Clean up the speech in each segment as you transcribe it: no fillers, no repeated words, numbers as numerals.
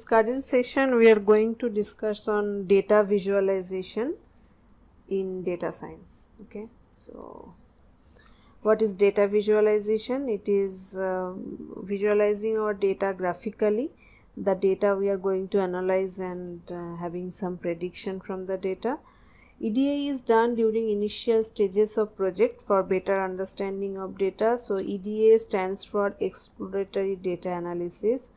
this current session we are going to discuss on data visualization in data science. Okay, so what is data visualization? It is visualizing our data graphically, the data we are going to analyze, and having some prediction from the data. EDA is done during initial stages of project for better understanding of data. So EDA stands for exploratory data analysis,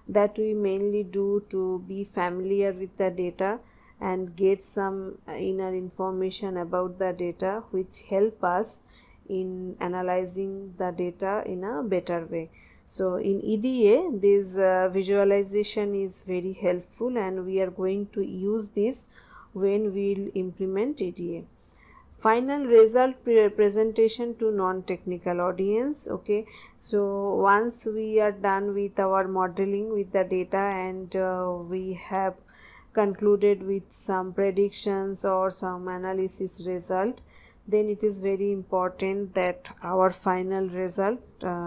that we mainly do to be familiar with the data and get some inner information about the data, which help us in analyzing the data in a better way. So in EDA this visualization is very helpful, and we are going to use this when we'll implement EDA. Final result presentation to non-technical audience. Okay, so once we are done with our modeling with the data and we have concluded with some predictions or some analysis result, then it is very important that our final result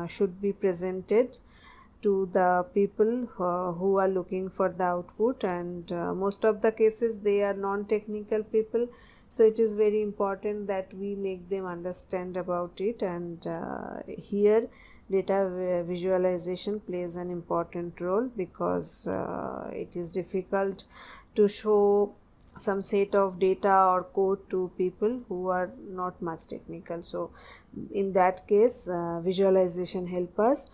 should be presented to the people who are looking for the output, and most of the cases they are non-technical people, so it is very important that we make them understand about it, and here data visualization plays an important role, because it is difficult to show some set of data or code to people who are not much technical. So in that case visualization help us.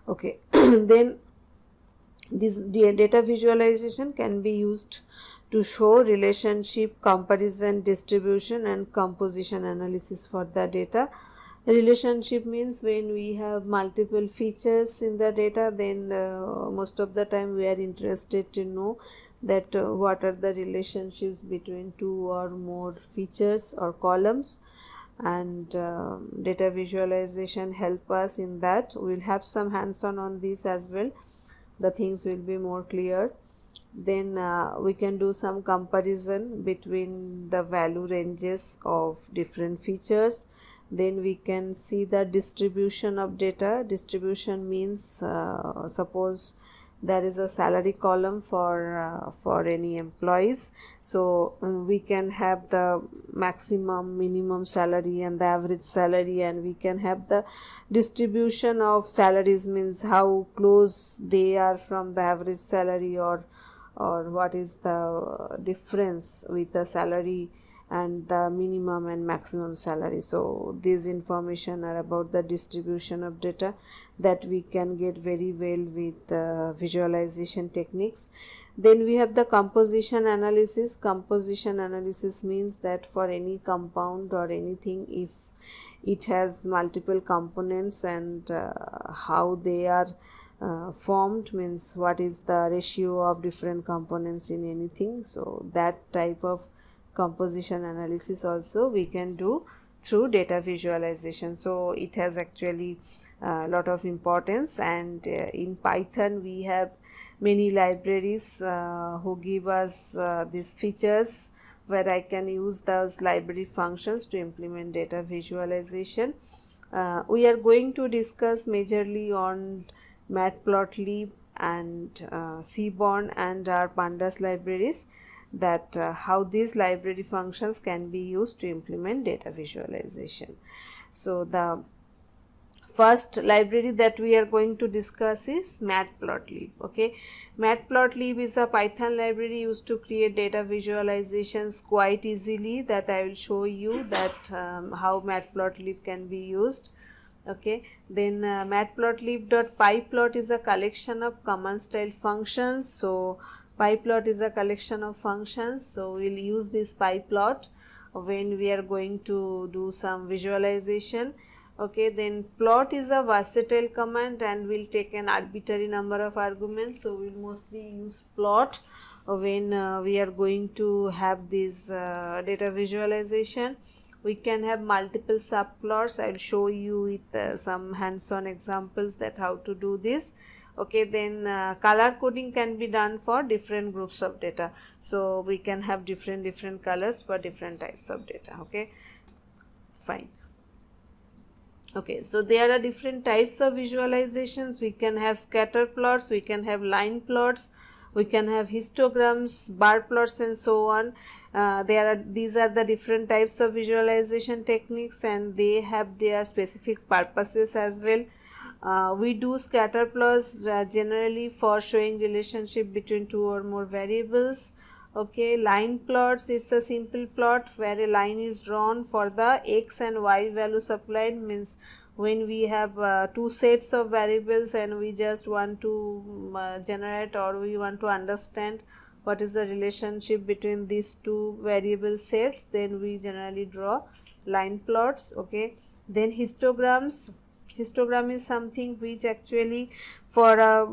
Okay, then this data visualization can be used to show relationship, comparison, distribution and composition analysis for the data. Relationship means when we have multiple features in the data, then most of the time we are interested to know that what are the relationships between two or more features or columns, and data visualization help us in that. We will have some hands-on on this as well, the things will be more clear. Then we can do some comparison between the value ranges of different features. Then we can see the distribution of data. Distribution means suppose there is a salary column for any employees, so we can have the maximum, minimum salary and the average salary, and we can have the distribution of salaries, means how close they are from the average salary, or what is the difference with the salary and the minimum and maximum salary. So these information are about the distribution of data that we can get very well with visualization techniques. Then we have the composition analysis. Composition analysis means that for any compound or anything, if it has multiple components, and how they are formed, means what is the ratio of different components in anything. So that type of composition analysis also we can do through data visualization. So it has actually a lot of importance, and in Python we have many libraries who give us these features, where I can use those library functions to implement data visualization. We are going to discuss majorly on Matplotlib and Seaborn and our pandas libraries, that how these library functions can be used to implement data visualization. So the first library that we are going to discuss is Matplotlib. Okay, Matplotlib is a Python library used to create data visualizations quite easily, that I will show you that how Matplotlib can be used. Okay, then matplotlib.pyplot is a collection of command style functions. So pyplot is a collection of functions, so we'll use this pyplot when we are going to do some visualization. Okay, then plot is a versatile command and will take an arbitrary number of arguments, so we'll mostly use plot when we are going to have this data visualization. We can have multiple subplots. I'll show you with some hands-on examples that how to do this. Okay, then color coding can be done for different groups of data, so we can have different colors for different types of data. Okay, fine. Okay, so there are different types of visualizations. We can have scatter plots, we can have line plots, we can have histograms, bar plots, and so on. These are the different types of visualization techniques, and they have their specific purposes as well. We do scatter plots generally for showing relationship between two or more variables. Okay, line plots, it's a simple plot where a line is drawn for the x and y value supplied. Means when we have two sets of variables and we just want to generate, or we want to understand what is the relationship between these two variable sets, then we generally draw line plots. Okay, then histogram is something which actually for a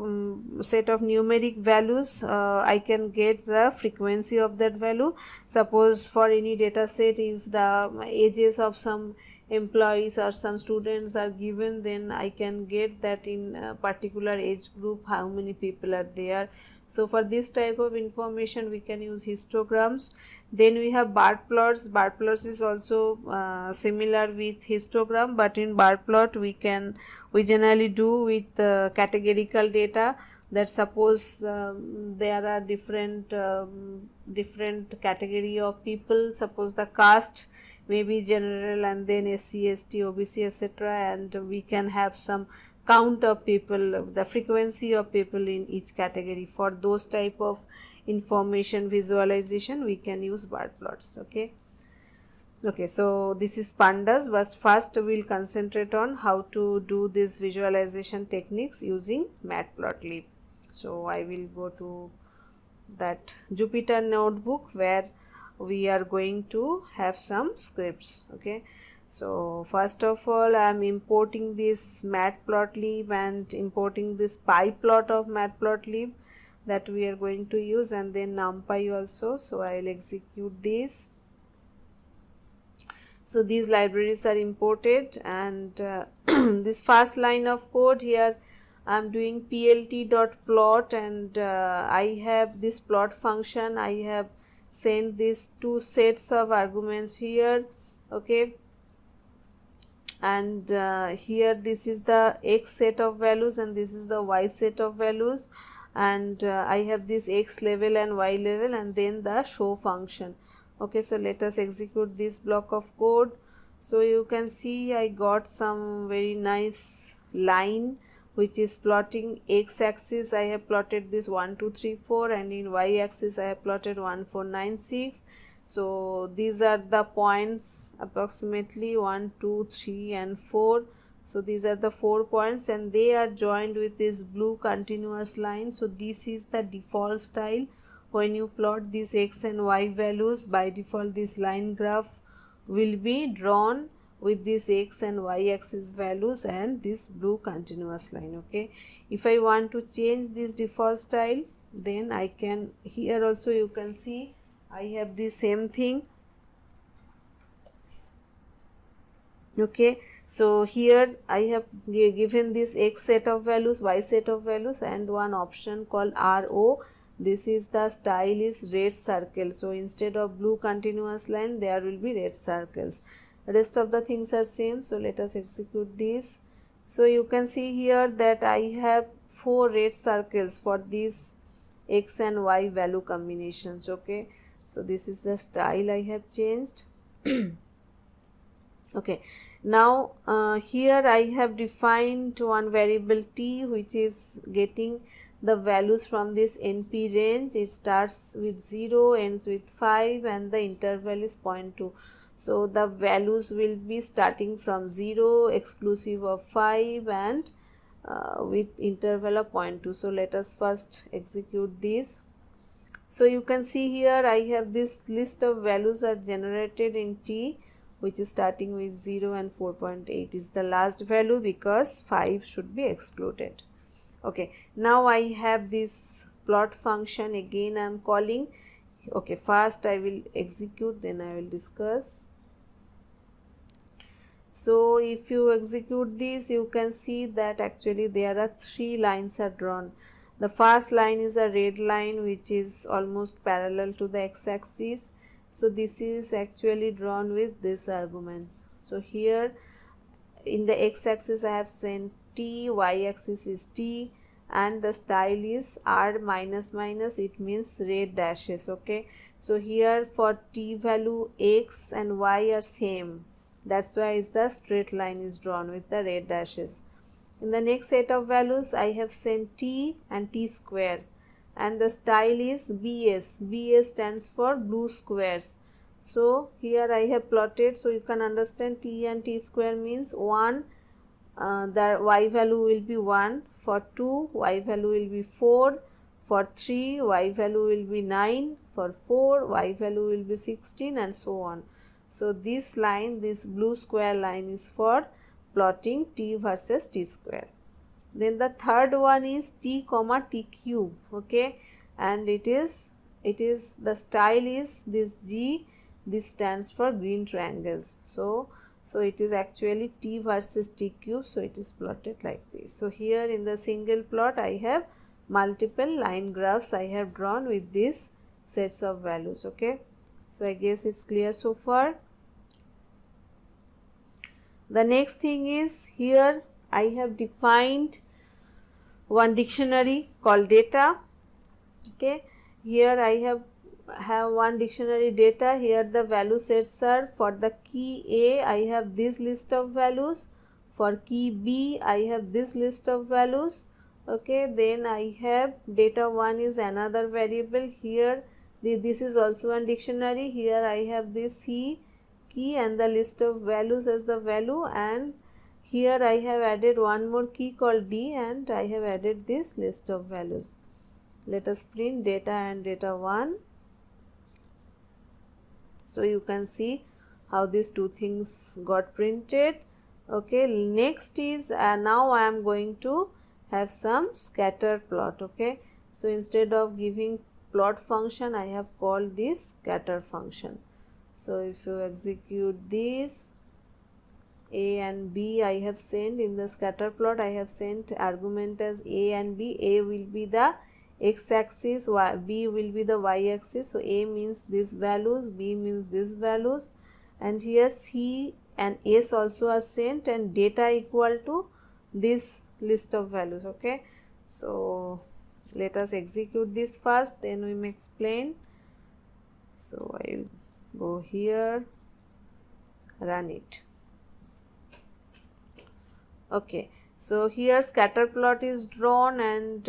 set of numeric values, I can get the frequency of that value. Suppose for any data set, if the ages of some employees or some students are given, then I can get that in a particular age group how many people are there. So for this type of information we can use histograms. Then we have bar plots. Bar plots is also similar with histogram, but in bar plot we generally do with categorical data. That suppose there are different category of people. Suppose the caste may be general, and then SC, ST, OBC, etc., and we can have some count of people, the frequency of people in each category. For those type of information visualization we can use bar plots. Okay, so this is pandas, but first we'll concentrate on how to do this visualization techniques using Matplotlib. So I will go to that Jupyter notebook where we are going to have some scripts. Okay, so first of all I am importing this Matplotlib and importing this pyplot of Matplotlib that we are going to use, and then numpy also. So I will execute this. So these libraries are imported, and this first line of code here I am doing plt.plot, and I have this plot function. I have sent these two sets of arguments here. Okay, and here this is the x set of values and this is the y set of values, and I have this x level and y level, and then the show function. Okay, so let us execute this block of code. So you can see I got some very nice line which is plotting x axis. I have plotted this 1 2 3 4, and in y axis I have plotted 1 4 9 6. So these are the points, approximately 1 2 3 and 4. So these are the 4 points, and they are joined with this blue continuous line. So this is the default style. When you plot these x and y values, by default this line graph will be drawn with this x and y axis values and this blue continuous line. Okay, if I want to change this default style, then I can, here also you can see I have the same thing. Okay, so here I have given this x set of values, y set of values, and one option called RO. This is the style is red circle. So instead of blue continuous line there will be red circles. The rest of the things are same. So let us execute this. So you can see here that I have 4 red circles for these x and y value combinations. Okay, so this is the style I have changed. Okay, now here I have defined one variable t which is getting the values from this NP range. It starts with 0, ends with 5, and the interval is 0.2. So the values will be starting from 0, exclusive of 5, and with interval of 0.2. So let us first execute this. So you can see here I have this list of values are generated in T, which is starting with 0, and 4.8 is the last value because 5 should be excluded. Okay, now I have this plot function again I am calling. Okay, first I will execute, then I will discuss. So if you execute this, you can see that actually there are 3 lines are drawn. The first line is a red line which is almost parallel to the x-axis. So this is actually drawn with these arguments. So here in the x-axis I have sent t, y-axis is t, and the style is R minus minus, it means red dashes. Okay, so here for t value x and y are same, that's why is the straight line is drawn with the red dashes. In the next set of values I have sent t and t square, and the style is BS. BS stands for blue squares. So here I have plotted, so you can understand t and t square means 1, the y value will be 1, for 2 y value will be 4, for 3 y value will be 9, for 4 y value will be 16, and so on. So this line, this blue square line, is for plotting t versus t square. Then the third one is t comma t cube. Okay, and it is the style is this G, this stands for green triangles. So it is actually t versus t cube, so it is plotted like this. So here in the single plot I have multiple line graphs I have drawn with these sets of values. Okay, so I guess it's clear so far. The next thing is, here I have defined one dictionary called data. Okay, here I have one dictionary data. Here the value sets are, for the key A I have this list of values, for key B I have this list of values. Okay, then I have data 1 is another variable. Here this is also one dictionary. Here I have this C key and the list of values as the value, and here I have added one more key called D, and I have added this list of values. Let us print data and data 1. So you can see how these two things got printed. Okay, next is now I am going to have some scatter plot. Okay, so instead of giving plot function I have called this scatter function. So if you execute this, A and B I have sent in the scatter plot, I have sent argument as A and B. A will be the x-axis, B will be the y-axis. So A means these values, B means these values, and here C and S also are sent, and data equal to this list of values. Okay, so let us execute this first, then we may explain. So I will go here, run it. Okay, so here scatter plot is drawn, and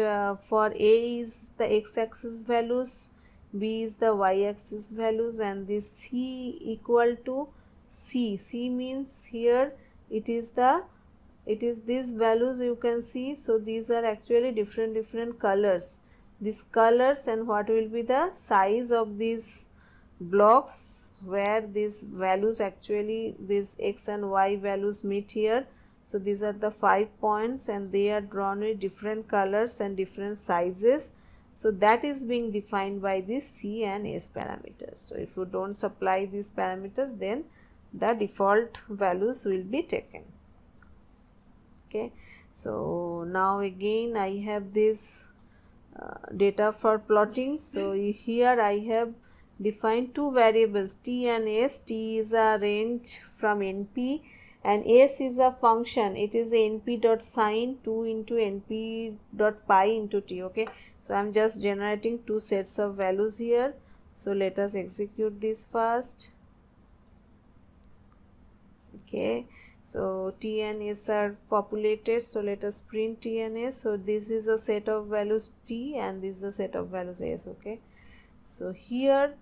for A is the x-axis values, B is the y-axis values, and this C equal to C. C means here it is these values you can see. So these are actually different colors, these colors, and what will be the size of these blocks where these values actually, these x and y values meet here. So these are the 5 points, and they are drawn with different colors and different sizes. So that is being defined by these C and S parameters. So if you don't supply these parameters, then the default values will be taken. Okay, so now again I have this data for plotting. So here I have defined two variables, t and s. T is a range from np, and s is a function. It is np dot sine 2 into np dot pi into t. Okay, so I am just generating two sets of values here. So let us execute this first. Okay, so t and s are populated, so let us print t and s. So this is a set of values t, and this is a set of values s. Okay, so here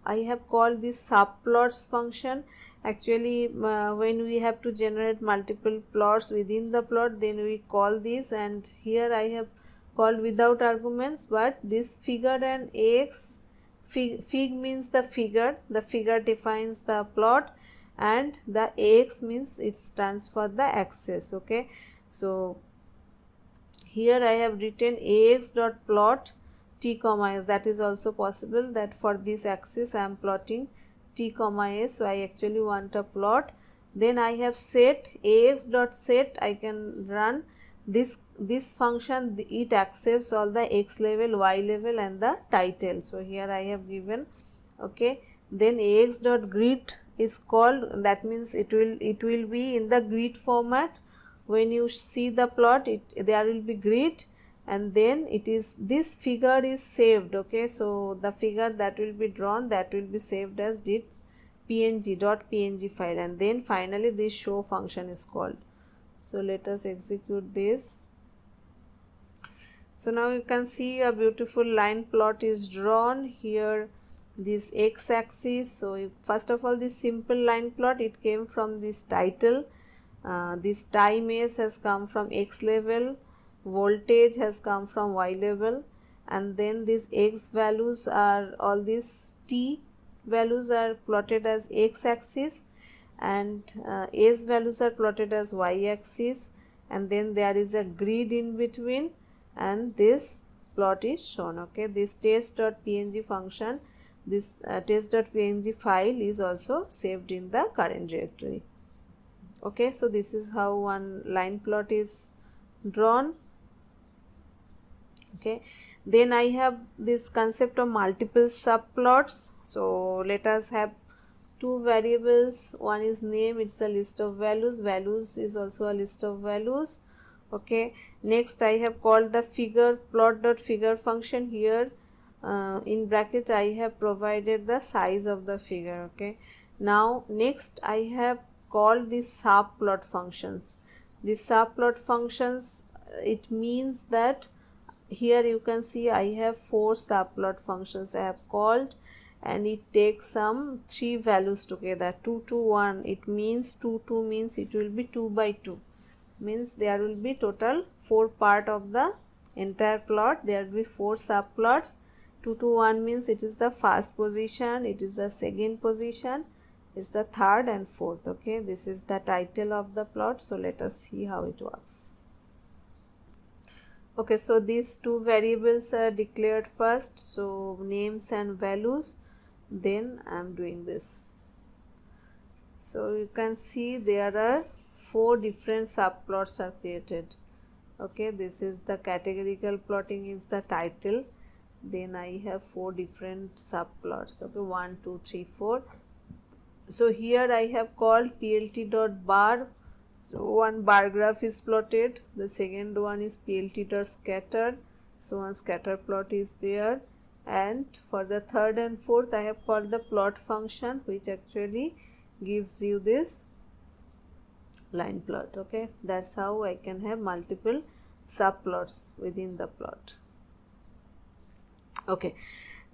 I have called this subplots function. Actually when we have to generate multiple plots within the plot, then we call this, and here I have called without arguments, but this figure and x, fig means the figure defines the plot, and the ax means it stands for the axis. Okay, so here I have written ax dot plot t comma s. That is also possible that for this axis I am plotting t comma s. So I actually want a plot. Then I have set ax dot set. I can run this function. It accepts all the x level, y level, and the title. So here I have given. Okay, then ax dot grid is called. That means it will be in the grid format. When you see the plot, there will be grid, and then it is, this figure is saved. Okay, so the figure that will be drawn, that will be saved as .png file, and then finally this show function is called. So let us execute this. So now you can see a beautiful line plot is drawn here, this x-axis. So first of all, this simple line plot, it came from this title. This time S has come from x level, voltage has come from y level, and then these x values are, all these t values are plotted as x-axis, and s values are plotted as y-axis, and then there is a grid in between, and this plot is shown. Okay, this test.png function, this test.png file is also saved in the current directory. Okay, so this is how one line plot is drawn. Okay, then I have this concept of multiple subplots. So let us have two variables. One is name, it's a list of values, values is also a list of values. Okay, next I have called the figure plot.figure function. Here in bracket I have provided the size of the figure. Okay, now next I have called these subplot functions. These subplot functions, it means that here you can see I have 4 subplot functions I have called, and it takes some 3 values together, 2 to 1. It means 2 means it will be 2 by 2, means there will be total 4 part of the entire plot. There will be 4 subplots. 2 to 1 means it is the first position, it is the second position, it's the third and fourth. Okay, this is the title of the plot. So let us see how it works. Okay, so these two variables are declared first, so names and values. Then I am doing this. So you can see there are 4 different subplots are created. Okay, this is the categorical plotting is the title. Then I have 4 different subplots. Okay, 1 2 3 4. So here I have called plt.bar. So one bar graph is plotted, the second one is plt.scatter, so one scatter plot is there, and for the third and fourth I have called the plot function, which actually gives you this line plot. Okay, that's how I can have multiple subplots within the plot. Okay,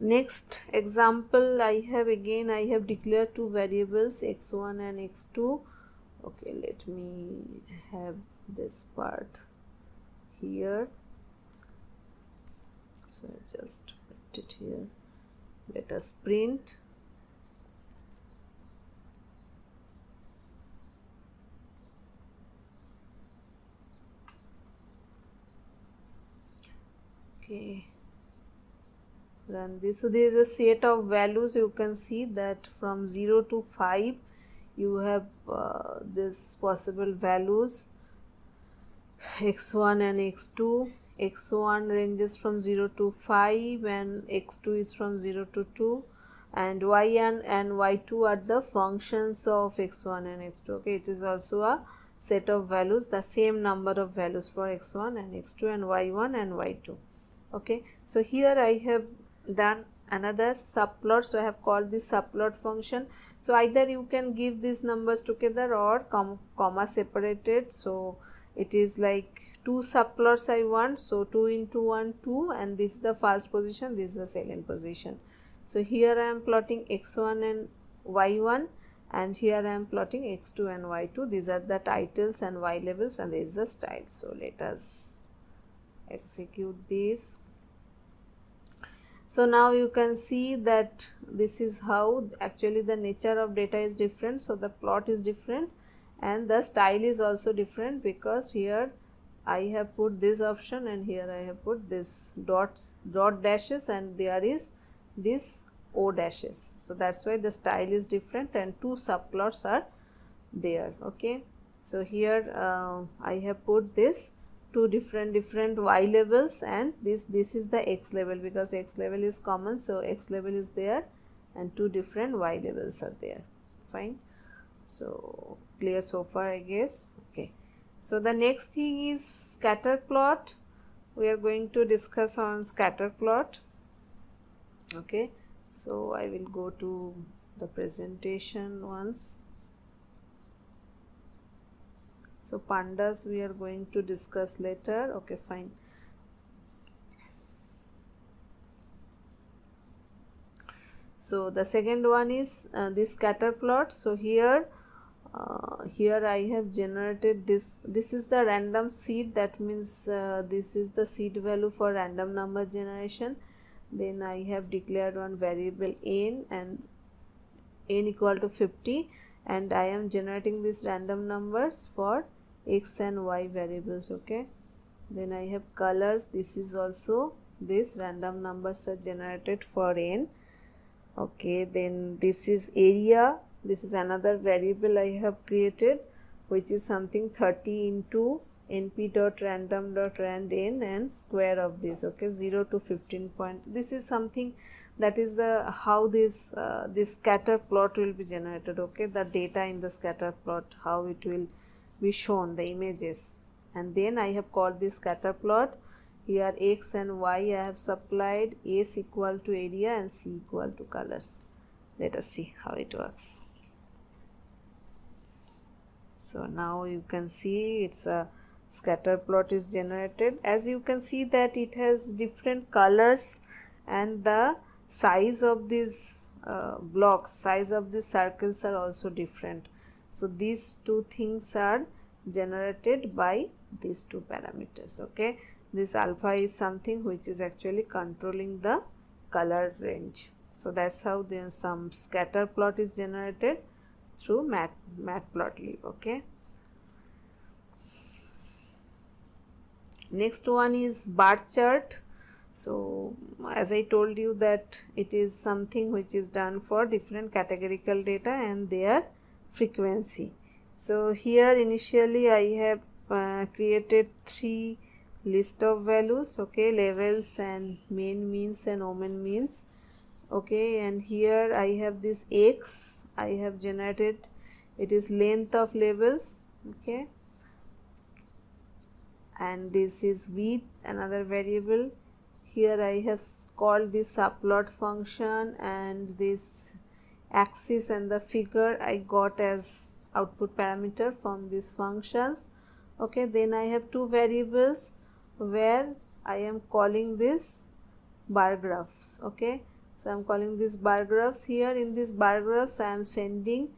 next example I have, again I have declared 2 variables x1 and x2. Okay, let me have this part here. So I just put it here. Let us print. Okay, run this. So there is a set of values. You can see that from 0 to 5 you have this possible values, x1 and x2. x1 ranges from 0 to 5 and x2 is from 0 to 2, and y1 and y2 are the functions of x1 and x2. Okay, it is also a set of values, the same number of values for x1 and x2 and y1 and y2. Okay, so here I have done another subplot, so I have called this subplot function. So either you can give these numbers together or comma separated. So it is like 2 subplots I want, so 2 into 1 2, and this is the first position, this is the second position. So here I am plotting x1 and y1, and here I am plotting x2 and y2. These are the titles and y levels, and this is the style. So let us execute this. So now you can see that this is how actually the nature of data is different. So the plot is different and the style is also different, because here I have put this option and here I have put this dot dashes, and there is this O dashes. So that's why the style is different and 2 subplots are there. Okay, so here I have put this 2 different y levels, and this is the x level, because x level is common, so x level is there and 2 different y levels are there. Fine, so clear so far, I guess. Okay, so the next thing is scatter plot. we are going to discuss on scatter plot. Okay, so I will go to the presentation once. So pandas we are going to discuss later. Okay, fine. So the second one is this scatter plot. So here I have generated this is the random seed, that means this is the seed value for random number generation. Then I have declared one variable n, and n equal to 50, and I am generating these random numbers for x and y variables. Okay, then I have colors. This is also this random numbers are generated for n. Okay, then this is area. This is another variable I have created, which is something 30 into np.random.rand n and square of this. Okay, 0 to 15 point. This is something that is the how this this scatter plot will be generated. Okay, the data in the scatter plot, how it will be shown, the images. And then I have called this scatter plot. Here x and y I have supplied, s equal to area and c equal to colors. Let us see how it works. So now you can see it's a scatter plot is generated. As you can see that it has different colors, and the size of these blocks, size of the circles are also different. So these two things are generated by these two parameters. Okay, this alpha is something which is actually controlling the color range. So that's how then some scatter plot is generated through Matplotlib. Okay, next one is bar chart. So as I told you that it is something which is done for different categorical data and their frequency. So here initially I have created 3 list of values. Okay, levels and mean, means and omen means. Okay, and here I have this x I have generated, it is length of levels. Okay, and this is width, another variable. Here I have called this subplot function, and this axis and the figure I got as output parameter from these functions. Okay, then I have 2 variables where I am calling this bar graphs. Okay, so I am calling this bar graphs. Here in this bar graphs I am sending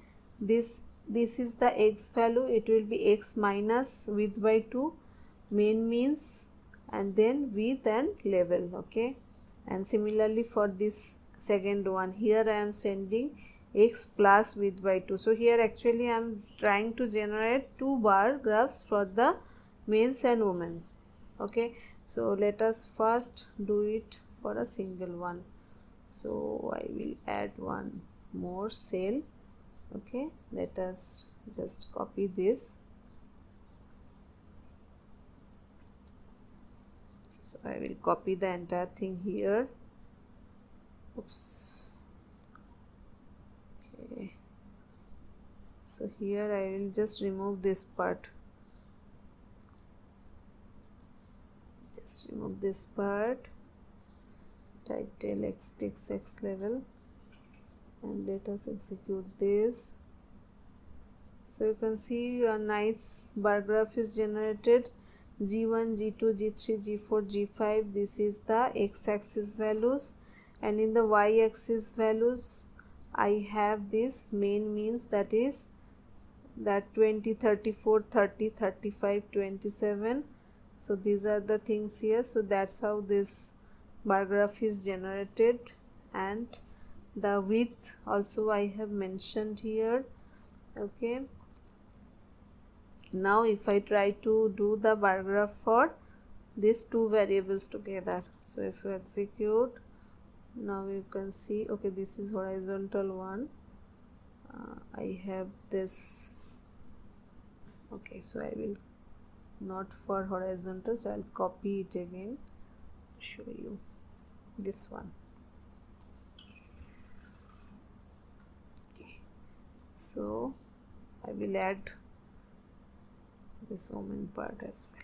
this is the x value, it will be x minus width by 2, mean, means, and then width and level. Okay, and similarly for this second one, here I am sending x plus width by 2. So here actually I am trying to generate 2 bar graphs for the men's and women. Okay, so let us first do it for a single one. So I will add one more cell. Okay, let us just copy this. So I will copy the entire thing here. Oops. Okay, so here I will just remove this part. Just remove this part, title x takes x level, and let us execute this. So you can see a nice bar graph is generated. G1, G2, G3, G4, G5, this is the x-axis values, and in the y-axis values I have this main, means, that is that 20, 34, 30, 35, 27. So these are the things here. So that's how this bar graph is generated, and the width also I have mentioned here. Okay, now if I try to do the bar graph for these 2 variables together, so if you execute, now you can see, okay, this is horizontal one. I have this. Okay, so I will not for horizontal, so I'll copy it again to show you this one. Okay, so I will add this omen part as well.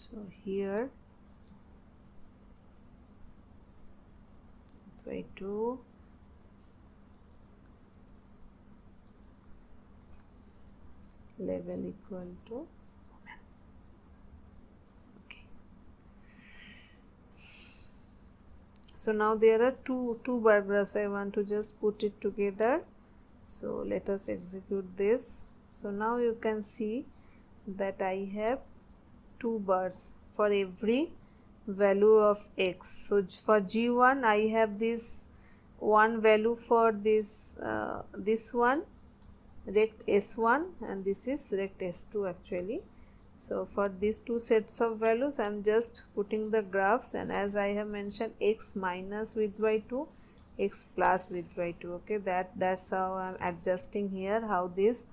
So here by 2 level equal to, okay. So now there are two bar graphs. I want to just put it together. So let us execute this. So now you can see that I have 2 bars for every value of x. So for g1 I have this one value for this this one rect s1, and this is rect s2 actually. So for these two sets of values I am just putting the graphs, and as I have mentioned, x minus width by 2, x plus width by 2. Okay, that's how I am adjusting here how these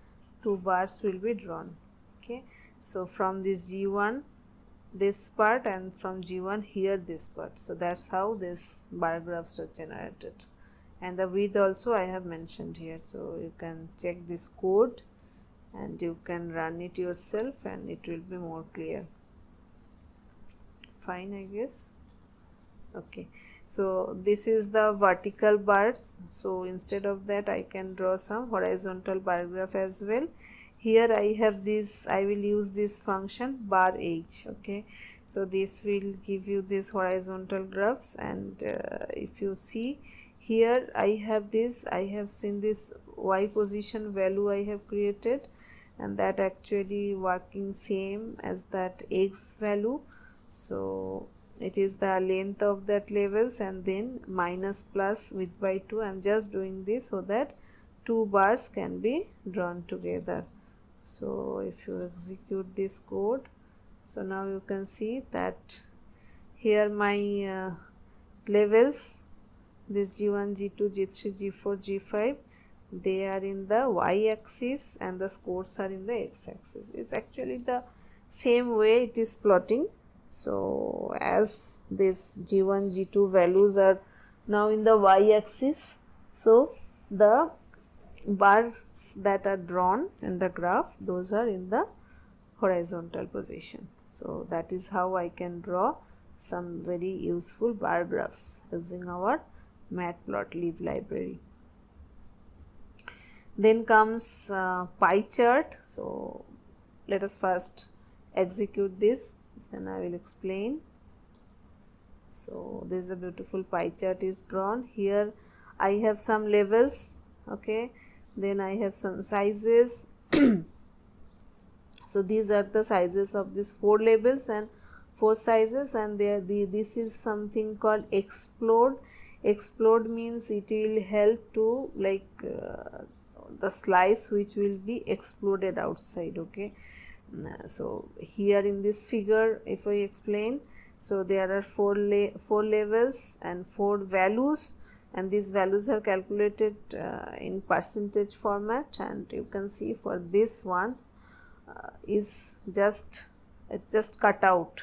2 bars will be drawn. Okay, so from this g1 this part, and from g1 here this part. So that's how this bar graphs are generated, and the width also I have mentioned here. So you can check this code and you can run it yourself and it will be more clear. Fine, I guess. Okay, so this is the vertical bars. So instead of that I can draw some horizontal bar graph as well. Here I have this, I will use this function bar h. Okay, so this will give you this horizontal graphs, and if you see here I have this, I have seen this y position value I have created, and that actually working same as that x value. So it is the length of that levels, and then minus plus width by 2. I am just doing this so that 2 bars can be drawn together. So if you execute this code, so now you can see that here my levels, this g1, g2, g3, g4, g5, they are in the y axis and the scores are in the x axis. It's actually the same way it is plotting. So as this g1, g2 values are now in the y axis, so the bars that are drawn in the graph, those are in the horizontal position. So that is how I can draw some very useful bar graphs using our Matplotlib library. Then comes pie chart. So let us first execute this, then I will explain. So this is a beautiful pie chart is drawn. Here I have some levels, okay, then I have some sizes. So these are the sizes of these 4 labels and 4 sizes, and this is something called explode. Explode means it will help to like the slice which will be exploded outside. Okay, so here in this figure if I explain, so there are 4 levels and 4 values, and these values are calculated in percentage format, and you can see for this one is just, it's just cut out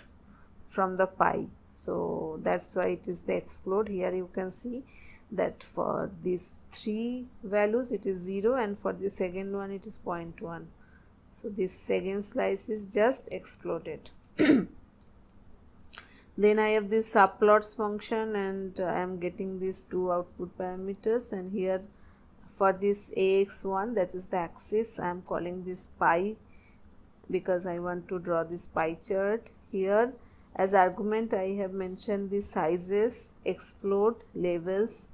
from the pie. So that's why it is the explode. Here you can see that for these 3 values it is 0, and for the second one it is 0.1. So this second slice is just exploded. Then I have this subplots function, and I am getting these 2 output parameters, and here for this ax1, that is the axis, I am calling this pi because I want to draw this pie chart. Here as argument I have mentioned the sizes, explode, levels,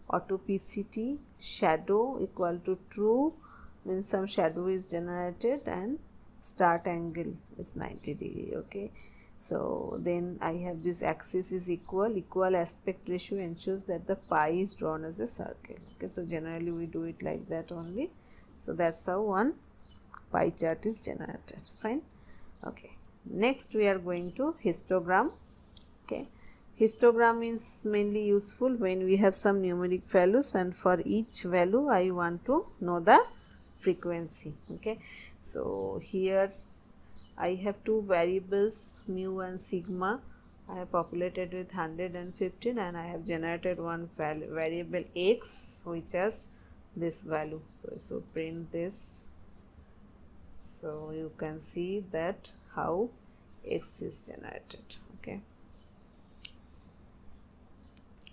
auto PCT, shadow equal to true, means some shadow is generated, and start angle is 90 degree. Okay, so then I have this axis is equal aspect ratio ensures that the pie is drawn as a circle. Okay, so generally we do it like that only. So that's how one pie chart is generated. Fine. Okay, next we are going to histogram. Okay, histogram is mainly useful when we have some numeric values, and for each value I want to know the frequency. Okay, so here I have 2 variables mu and sigma. I have populated with 115, and I have generated one variable x which has this value. So if you print this, so you can see that how x is generated. Okay,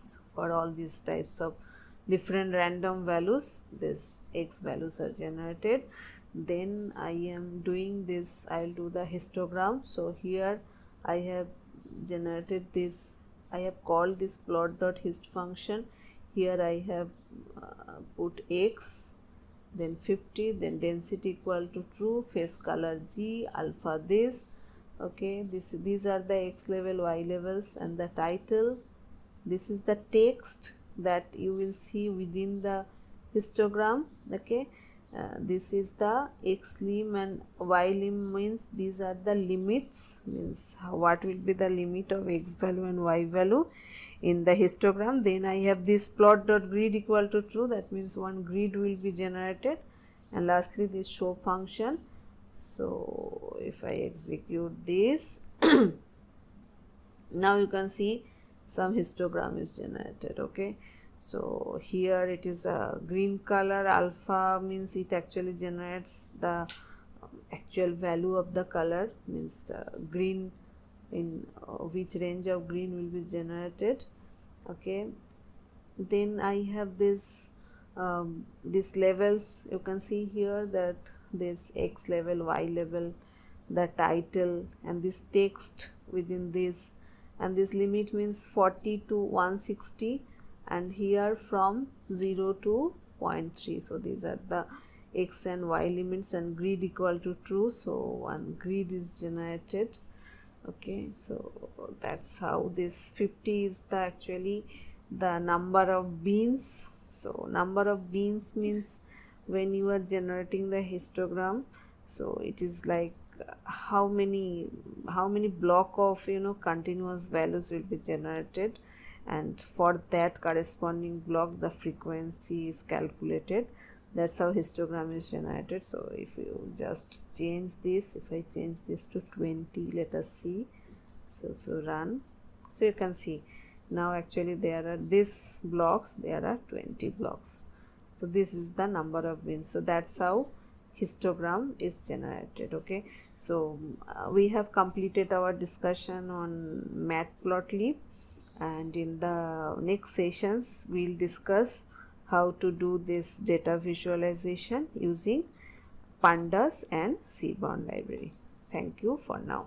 so for all these types of different random values, this x values are generated. Then I am doing this, I will do the histogram. So here I have generated this, I have called this plot.hist function. Here I have put x, then 50, then density equal to true, face color G, alpha this. Okay, these are the x level, y levels, and the title. This is the text that you will see within the histogram. Okay, this is the x lim and y lim, means these are the limits, means what will be the limit of x value and y value in the histogram. Then I have this plot dot grid equal to true, that means one grid will be generated, and lastly this show function. So if I execute this now you can see some histogram is generated. Okay, so here it is a green color, alpha means it actually generates the actual value of the color, means the green, in which range of green will be generated. Okay, then I have this these levels. You can see here that this x level, y level, the title, and this text within this, and this limit means 40 to 160, and here from 0 to 0.3. so these are the x and y limits, and grid equal to true, so one grid is generated. Okay, so that's how this 50 is the actually the number of beans. So number of beans means when you are generating the histogram, so it is like how many block of continuous values will be generated, and for that corresponding block the frequency is calculated. That's how histogram is generated. So if you just change this, if I change this to 20, let us see. So if you run, so you can see now actually there are these blocks, there are 20 blocks. So this is the number of bins. So that's how histogram is generated. Okay, so we have completed our discussion on Matplotlib, and in the next sessions we'll discuss how to do this data visualization using pandas and seaborn library. Thank you for now.